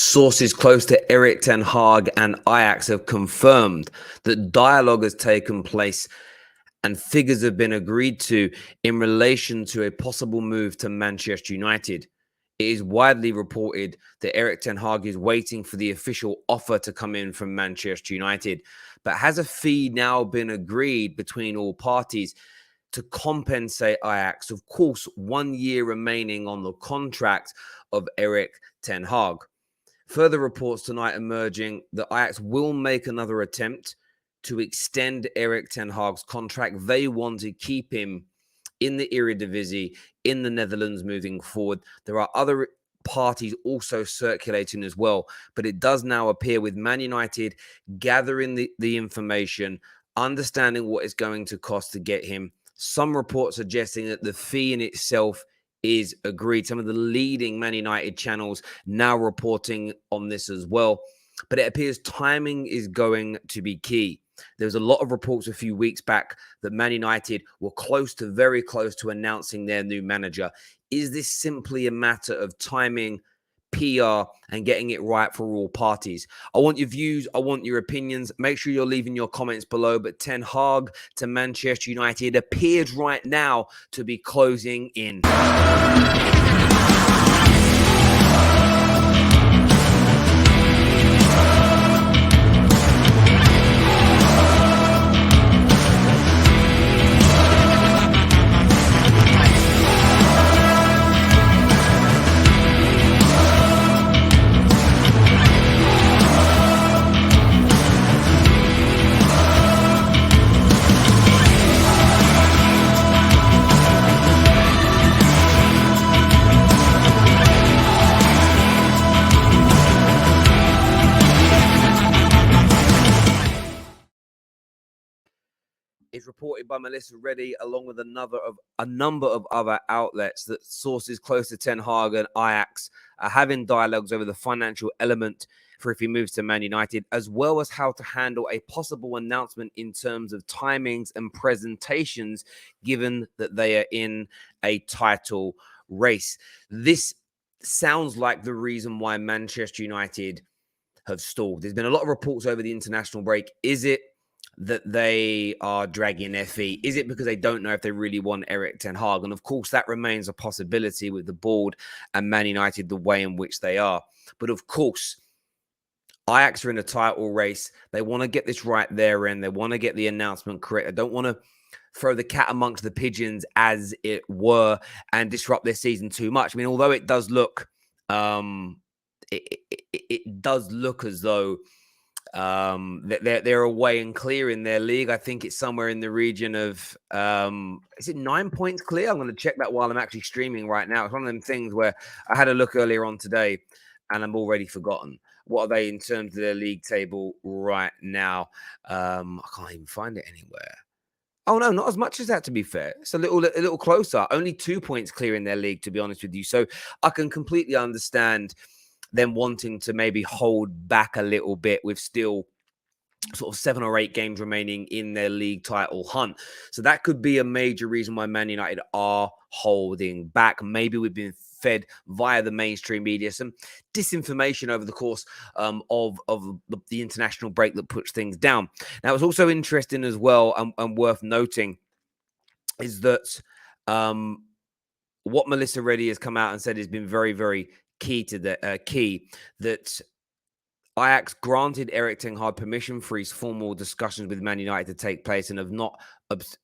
Sources close to Erik ten Hag and Ajax have confirmed that dialogue has taken place and figures have been agreed to in relation to a possible move to Manchester United. It is widely reported that Erik ten Hag is waiting for the official offer to come in from Manchester United. But has a fee now been agreed between all parties to compensate Ajax? Of course, 1 year remaining on the contract of Erik ten Hag. Further reports tonight emerging that Ajax will make another attempt to extend Erik ten Hag's contract. They want to keep him in the Eredivisie in the Netherlands moving forward. There are other parties also circulating as well, but it does now appear with Man United gathering the information, understanding what it's going to cost to get him. Some reports suggesting that the fee in itself is agreed. Some of the leading Man United channels now reporting on this as well. But it appears timing is going to be key. There was a lot of reports a few weeks back that Man United were very close to announcing their new manager. Is this simply a matter of timing, PR, and getting it right for all parties? I want your views. I want your opinions. Make sure you're leaving your comments below. But Ten Hag to Manchester United appears right now to be closing in. It's reported by Melissa Reddy, along with a number of other outlets, that sources close to Ten Hag and Ajax are having dialogues over the financial element for if he moves to Man United, as well as how to handle a possible announcement in terms of timings and presentations, given that they are in a title race. This sounds like the reason why Manchester United have stalled. There's been a lot of reports over the international break. Is it that they are dragging their feet? Is it because they don't know if they really want Erik ten Hag? And of course, that remains a possibility with the board and Man United, the way in which they are. But of course, Ajax are in a title race. They want to get this right there, and they want to get the announcement correct. They don't want to throw the cat amongst the pigeons, as it were, and disrupt their season too much. I mean, although it does look, it does look as though they're away and clear in their league. I think it's somewhere in the region of is it 9 points clear? I'm going to check that while I'm actually streaming right now. It's one of them things where I had a look earlier on today and I'm already forgotten. What are they in terms of their league table right now? I can't even find it anywhere. Oh no, not as much as that, to be fair. It's a little closer. Only 2 points clear in their league, to be honest with you. So I can completely understand them wanting to maybe hold back a little bit with still sort of 7 or 8 games remaining in their league title hunt. So that could be a major reason why Man United are holding back. Maybe we've been fed via the mainstream media some disinformation over the course of the international break that puts things down. Now, it's also interesting as well and worth noting is that what Melissa Reddy has come out and said has been very, very key to the that Ajax granted Erik ten Hag permission for his formal discussions with Man United to take place and have not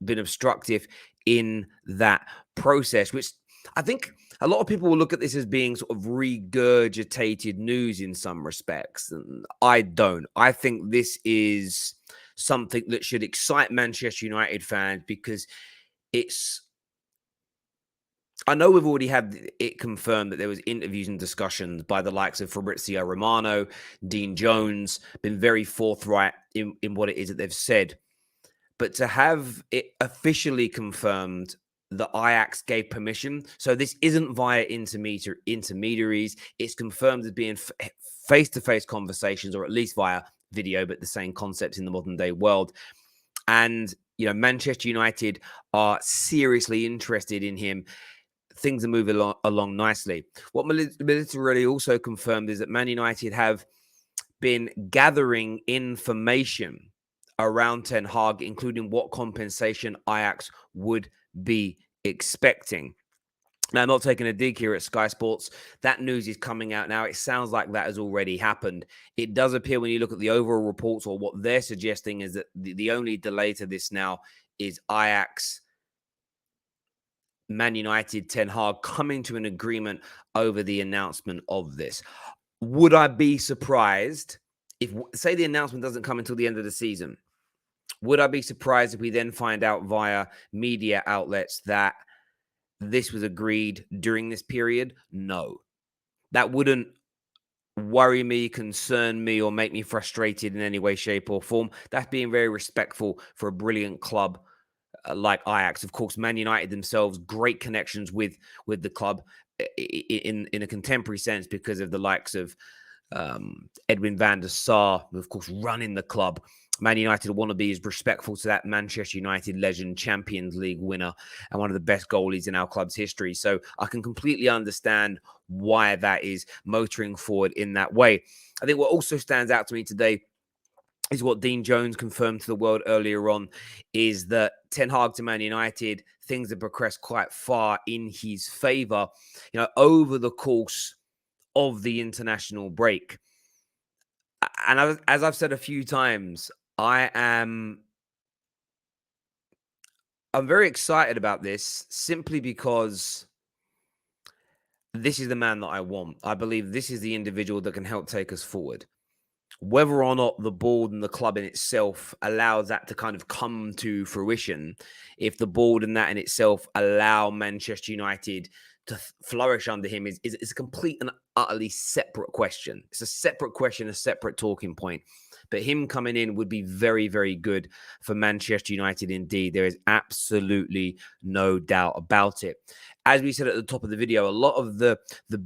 been obstructive in that process, which I think a lot of people will look at this as being sort of regurgitated news in some respects. And I don't. I think this is something that should excite Manchester United fans, because I know we've already had it confirmed that there was interviews and discussions by the likes of Fabrizio Romano, Dean Jones, been very forthright in what it is that they've said. But to have it officially confirmed that Ajax gave permission, so this isn't via intermediaries, it's confirmed as being face-to-face conversations, or at least via video, but the same concept in the modern day world. And, you know, Manchester United are seriously interested in him. things are moving along nicely. What Melissa really also confirmed is that Man United have been gathering information around Ten Hag, including what compensation Ajax would be expecting. Now, I'm not taking a dig here at Sky Sports. That news is coming out now. It sounds like that has already happened. It does appear when you look at the overall reports, or what they're suggesting, is that the only delay to this now is Ajax, Man United, Ten Hag coming to an agreement over the announcement of this. Would I be surprised if, say, the announcement doesn't come until the end of the season? Would I be surprised if we then find out via media outlets that this was agreed during this period? No. That wouldn't worry me, concern me, or make me frustrated in any way, shape, or form. That's being very respectful for a brilliant club like Ajax. Of course, Man United themselves, great connections with the club in a contemporary sense because of the likes of Edwin van der Sar, who of course running the club. Man United want to be as respectful to that Manchester United legend, Champions League winner, and one of the best goalies in our club's history. So I can completely understand why that is motoring forward in that way. I think what also stands out to me today is what Dean Jones confirmed to the world earlier on, is that Ten Hag to Man United, things have progressed quite far in his favour, over the course of the international break. And as I've said a few times, I'm very excited about this simply because this is the man that I want. I believe this is the individual that can help take us forward. Whether or not the board and the club in itself allows that to kind of come to fruition, if the board and that in itself allow Manchester United to flourish under him is a complete and utterly separate question. It's a separate question, a separate talking point. But him coming in would be very, very good for Manchester United indeed. There is absolutely no doubt about it. As we said at the top of the video, a lot of the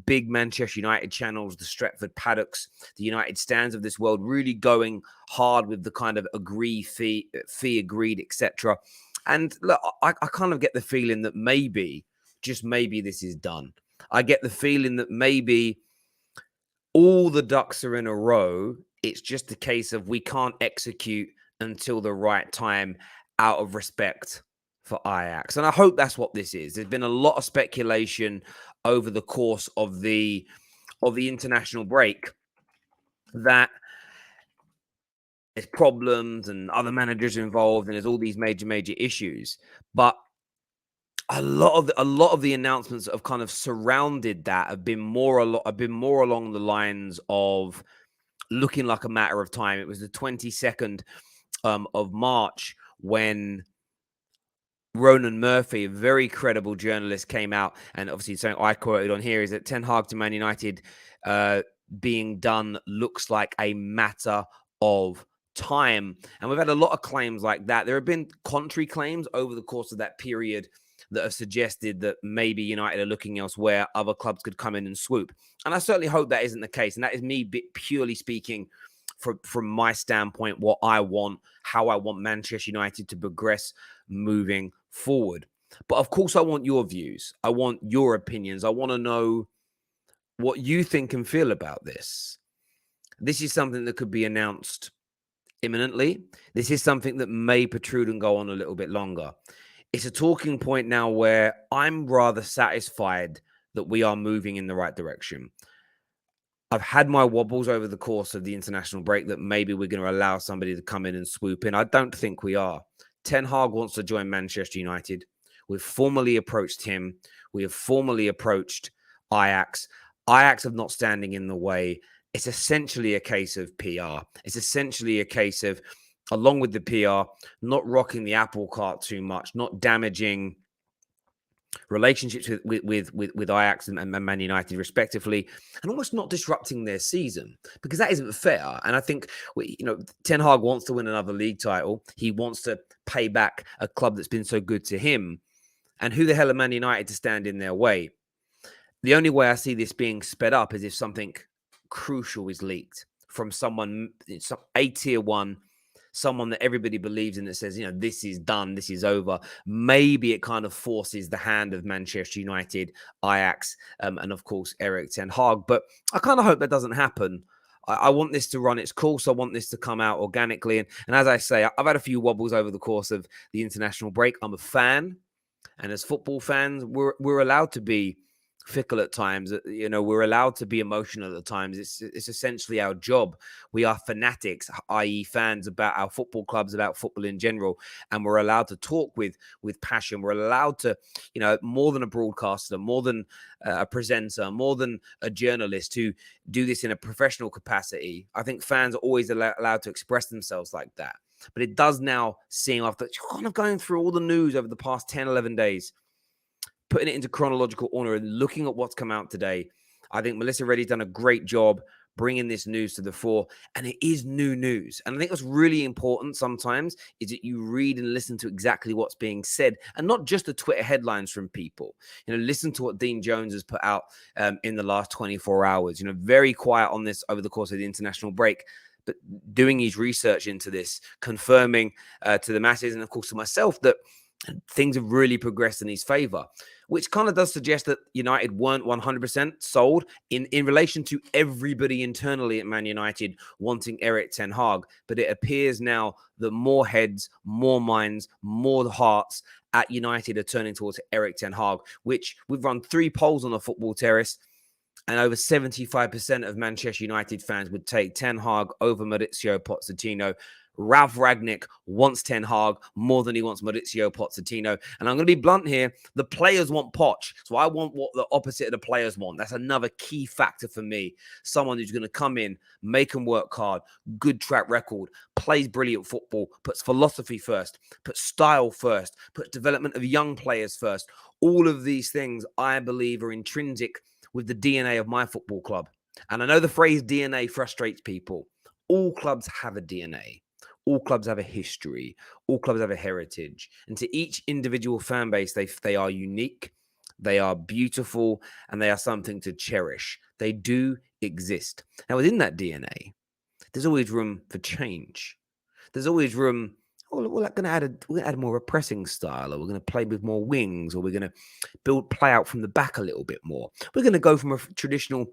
big Manchester United channels, the Stretford Paddocks, the United Stands of this world, really going hard with the kind of fee agreed, etc. And look, I kind of get the feeling that maybe, just maybe, this is done. I get the feeling that maybe all the ducks are in a row. It's just a case of we can't execute until the right time out of respect for Ajax. And I hope that's what this is. There's been a lot of speculation over the course of the international break that there's problems and other managers involved and there's all these major issues. But a lot of the announcements that have kind of surrounded that have been more along the lines of looking like a matter of time. It was the 22nd of March when Ronan Murphy, a very credible journalist, came out, and obviously something I quoted on here is that Ten Hag to Man United being done looks like a matter of time. And we've had a lot of claims like that. There have been contrary claims over the course of that period that have suggested that maybe United are looking elsewhere, other clubs could come in and swoop. And I certainly hope that isn't the case. And that is me purely speaking from my standpoint, what I want, how I want Manchester United to progress moving forward. But of course, I want your views. I want your opinions. I want to know what you think and feel about this. This is something that could be announced imminently. This is something that may protrude and go on a little bit longer. It's a talking point now where I'm rather satisfied that we are moving in the right direction. I've had my wobbles over the course of the international break that maybe we're going to allow somebody to come in and swoop in. I don't think we are. Ten Hag wants to join Manchester United. We've formally approached him. We have formally approached Ajax. Ajax are not standing in the way. It's essentially a case of PR. It's essentially a case of, along with the PR, not rocking the apple cart too much, not damaging relationships with Ajax and Man United respectively, and almost not disrupting their season, because that isn't fair. And I think Ten Hag wants to win another league title. He wants to pay back a club that's been so good to him. And who the hell are Man United to stand in their way? The only way I see this being sped up is if something crucial is leaked from someone, a tier one someone that everybody believes in that says, this is done, this is over. Maybe it kind of forces the hand of Manchester United, Ajax, and of course, Erik ten Hag. But I kind of hope that doesn't happen. I want this to run its course. I want this to come out organically. And as I say, I've had a few wobbles over the course of the international break. I'm a fan. And as football fans, we're allowed to be fickle at times. We're allowed to be emotional at times. It's essentially our job. We are fanatics, i.e., fans about our football clubs, about football in general, and we're allowed to talk with passion. We're allowed to, more than a broadcaster, more than a presenter, more than a journalist, to do this in a professional capacity. I think fans are always allowed to express themselves like that. But it does now seem, after kind of going through all the news over the past 10, 11 days, putting it into chronological order and looking at what's come out today, I think Melissa Reddy's done a great job bringing this news to the fore. And it is new news. And I think what's really important sometimes is that you read and listen to exactly what's being said, and not just the Twitter headlines from people. Listen to what Dean Jones has put out in the last 24 hours. Very quiet on this over the course of the international break, but doing his research into this, confirming to the masses and, of course, to myself, that things have really progressed in his favor, which kind of does suggest that United weren't 100% sold in relation to everybody internally at Man United wanting Erik ten Hag. But it appears now that more heads, more minds, more hearts at United are turning towards Erik ten Hag, which we've run 3 polls on the Football Terrace. And over 75% of Manchester United fans would take Ten Hag over Mauricio Pochettino. Ralf Rangnick wants Ten Hag more than he wants Mauricio Pochettino. And I'm going to be blunt here. The players want Poch. So I want what the opposite of the players want. That's another key factor for me. Someone who's going to come in, make them work hard, good track record, plays brilliant football, puts philosophy first, puts style first, puts development of young players first. All of these things, I believe, are intrinsic with the DNA of my football club. And I know the phrase DNA frustrates people. All clubs have a DNA. All clubs have a history. All clubs have a heritage. And to each individual fan base, they are unique, they are beautiful, and they are something to cherish. They do exist. Now, within that DNA, there's always room for change. There's always room. Oh, we're going to add more of a pressing style, or we're going to play with more wings, or we're going to play out from the back a little bit more. We're going to go from a traditional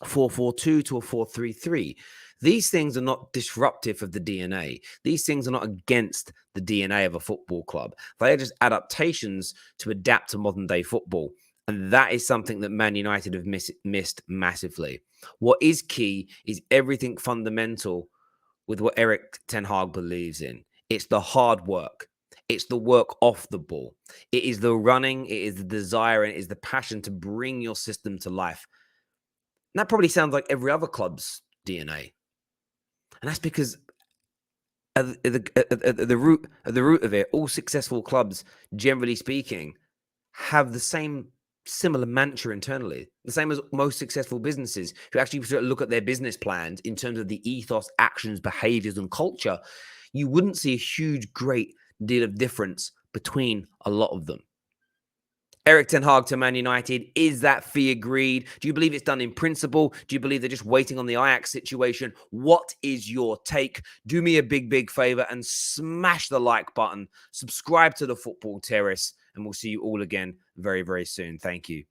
4-4-2 to a 4-3-3. These things are not disruptive of the DNA. These things are not against the DNA of a football club. They are just adaptations to adapt to modern day football. And that is something that Man United have missed massively. What is key is everything fundamental with what Erik ten Hag believes in. It's the hard work. It's the work off the ball. It is the running. It is the desire, and it is the passion to bring your system to life. And that probably sounds like every other club's DNA. And that's because at the root of it, all successful clubs, generally speaking, have the same similar mantra internally, the same as most successful businesses who actually look at their business plans in terms of the ethos, actions, behaviors, and culture. You wouldn't see a huge, great deal of difference between a lot of them. Erik ten Hag to Man United, is that fee agreed? Do you believe it's done in principle? Do you believe they're just waiting on the Ajax situation? What is your take? Do me a big, big favor and smash the like button. Subscribe to the Football Terrace, and we'll see you all again very, very soon. Thank you.